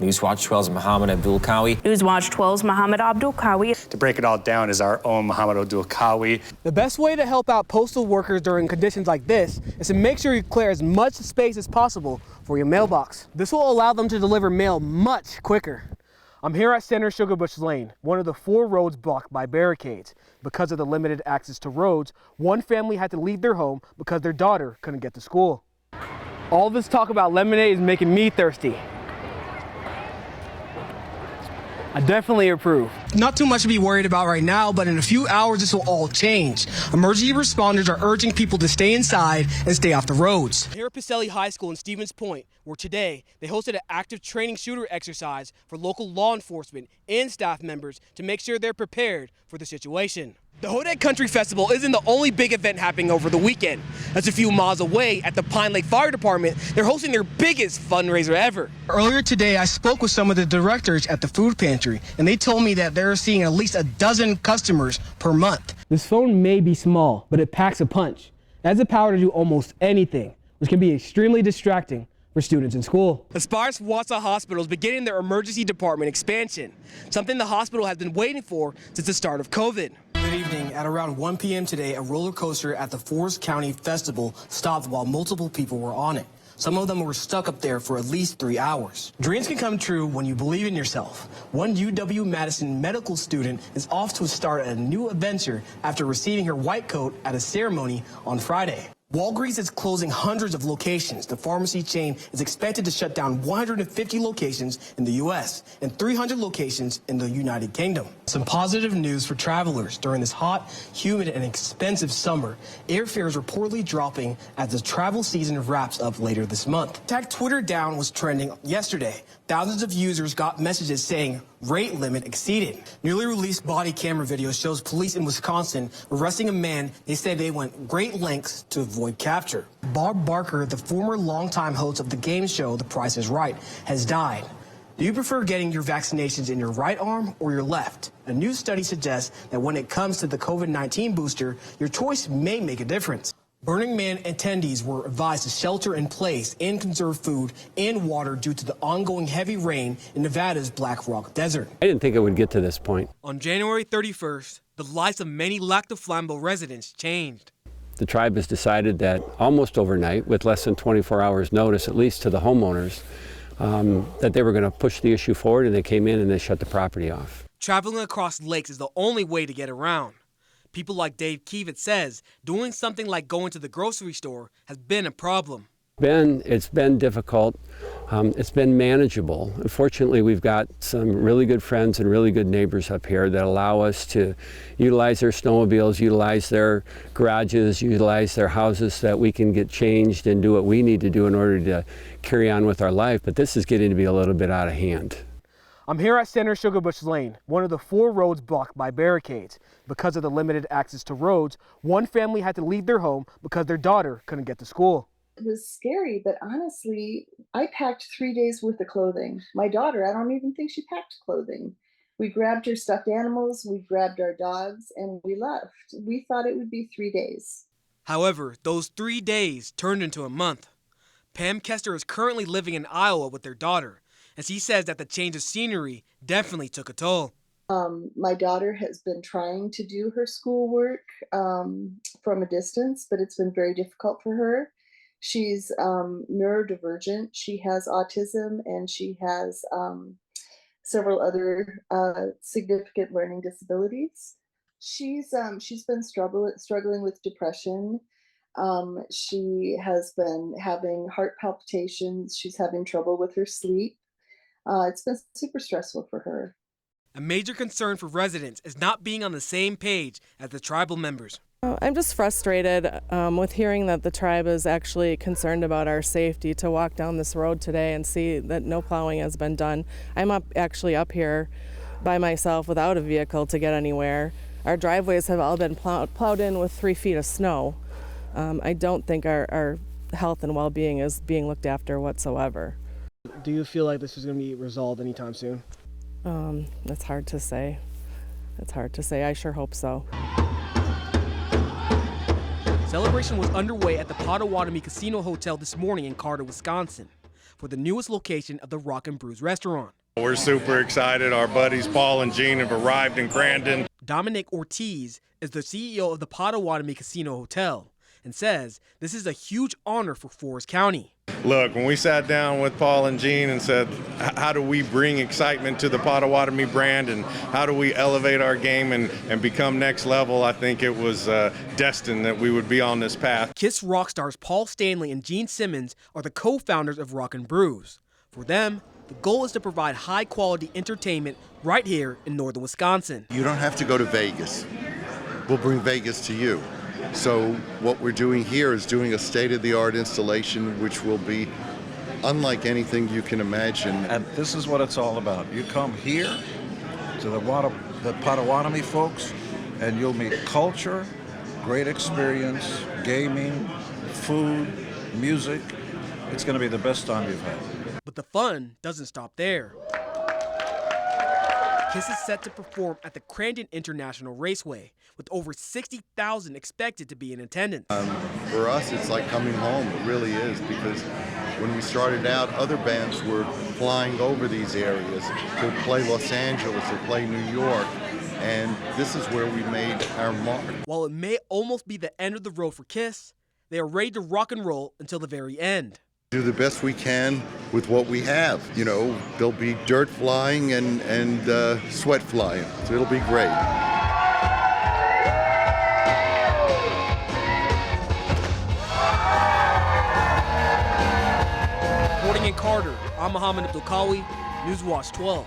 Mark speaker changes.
Speaker 1: Newswatch 12's Mohammed Abdul Qawee.
Speaker 2: Newswatch 12's Mohammed Abdul Qawee.
Speaker 3: To break it all down is our own Mohammed Abdul Qawee.
Speaker 4: The best way to help out postal workers during conditions like this is to make sure you clear as much space as possible for your mailbox. This will allow them to deliver mail much quicker. I'm here at Center Sugarbush Lane, one of the 4 roads blocked by barricades. Because of the limited access to roads, one family had to leave their home because their daughter couldn't get to school. All this talk about lemonade is making me thirsty. I definitely approve. Not too much to be worried about right now, but in a few hours this will all change. Emergency responders are urging people to stay inside and stay off the roads. Here at Pacelli High School in Stevens Point, where today they hosted an active training shooter exercise for local law enforcement and staff members to make sure they're prepared for the situation. The Hodet Country Festival isn't the only big event happening over the weekend. That's a few miles away at the Pine Lake Fire Department. They're hosting their biggest fundraiser ever. Earlier today, I spoke with some of the directors at the food pantry, and they told me that they're seeing at least a dozen customers per month. This phone may be small, but it packs a punch. It has the power to do almost anything, which can be extremely distracting for students in school. Aspire's Wausau Hospital is beginning their emergency department expansion, something the hospital has been waiting for since the start of COVID. Good evening. At around 1 p.m. today, a roller coaster at the Forest County Festival stopped while multiple people were on it. Some of them were stuck up there for at least 3 hours. Dreams can come true when you believe in yourself. One UW-Madison medical student is off to start a new adventure after receiving her white coat at a ceremony on Friday. Walgreens is closing hundreds of locations. The pharmacy chain is expected to shut down 150 locations in the U.S. and 300 locations in the United Kingdom. Some positive news for travelers. During this hot, humid, and expensive summer, airfares are reportedly dropping as the travel season wraps up later this month. Twitter down was trending yesterday. Thousands of users got messages saying rate limit exceeded. Newly released body camera video shows police in Wisconsin arresting a man they said they went great lengths to avoid capture. Bob Barker, the former longtime host of the game show The Price is Right, has died. Do you prefer getting your vaccinations in your right arm or your left? A new study suggests that when it comes to the COVID-19 booster, your choice may make a difference. Burning Man attendees were advised to shelter in place and conserve food and water due to the ongoing heavy rain in Nevada's Black Rock Desert.
Speaker 5: I didn't think it would get to this point.
Speaker 4: On January 31st, the lives of many Lac du Flambeau residents changed.
Speaker 5: The tribe has decided that almost overnight, with less than 24 hours notice, at least to the homeowners, that they were going to push the issue forward, and they came in and they shut the property off. Traveling
Speaker 4: across lakes is the only way to get around. People like Dave Kivitz says doing something like going to the grocery store has been a problem.
Speaker 5: It's been difficult. It's been manageable. Fortunately, we've got some really good friends and really good neighbors up here that allow us to utilize their snowmobiles, utilize their garages, utilize their houses so that we can get changed and do what we need to do in order to carry on with our life. But this is getting to be a little bit out of hand. I'm here at Center Sugarbush Lane, one of the 4 roads blocked by barricades. Because of the limited access to roads, one family had to leave their home because their daughter couldn't get to school.
Speaker 6: It was scary, but honestly, I packed 3 days worth of clothing. My daughter, I don't even think she packed clothing. We grabbed her stuffed animals, we grabbed our dogs, and we left. We thought it would be 3 days.
Speaker 4: However, those 3 days turned into a month. Pam Kester is currently living in Iowa with their daughter, and she says that the change of scenery definitely took a toll.
Speaker 6: My daughter has been trying to do her schoolwork from a distance, but it's been very difficult for her. She's neurodivergent. She has autism, and she has several other significant learning disabilities. She's been struggling with depression. She has been having heart palpitations. She's having trouble with her sleep. It's been super stressful for her.
Speaker 4: A major concern for residents is not being on the same page as the tribal members.
Speaker 7: I'm just frustrated with hearing that the tribe is actually concerned about our safety to walk down this road today and see that no plowing has been done. I'm actually up here by myself without a vehicle to get anywhere. Our driveways have all been plowed in with 3 feet of snow. I don't think our health and well-being is being looked after whatsoever.
Speaker 4: Do you feel like this is going to be resolved anytime soon?
Speaker 7: It's hard to say. It's hard to say. I sure hope so.
Speaker 4: Celebration was underway at the Potawatomi Casino Hotel this morning in Carter, Wisconsin. for the newest location of the Rock and Brews restaurant.
Speaker 8: We're super excited. Our buddies Paul and Gene have arrived in Grandin.
Speaker 4: Dominic Ortiz is the CEO of the Potawatomi Casino Hotel and says this is a huge honor for Forest County.
Speaker 8: Look, when we sat down with Paul and Gene and said, how do we bring excitement to the Potawatomi brand and how do we elevate our game and become next level, I think it was destined that we would be on this path.
Speaker 4: KISS rock stars Paul Stanley and Gene Simmons are the co-founders of Rock and Brews. For them, the goal is to provide high-quality entertainment right here in northern Wisconsin.
Speaker 9: You don't have to go to Vegas. We'll bring Vegas to you. So what we're doing here is doing a state-of-the-art installation which will be unlike anything you can imagine.
Speaker 10: And this is what it's all about. You come here to the Potawatomi folks and you'll meet culture, great experience, gaming, food, music. It's going to be the best time you've had.
Speaker 4: But the fun doesn't stop there. KISS is set to perform at the Crandon International Raceway, with over 60,000 expected to be in attendance.
Speaker 9: For us, it's like coming home. It really is, because when we started out, other bands were flying over these areas to play Los Angeles or play New York, and this is where we made our mark.
Speaker 4: While it may almost be the end of the road for KISS, they are ready to rock and roll until the very end.
Speaker 9: Do the best we can with what we have. You know, there'll be dirt flying and sweat flying, so it'll be great.
Speaker 4: Reporting in Carter, I'm Abdul Qawee, Newswatch 12.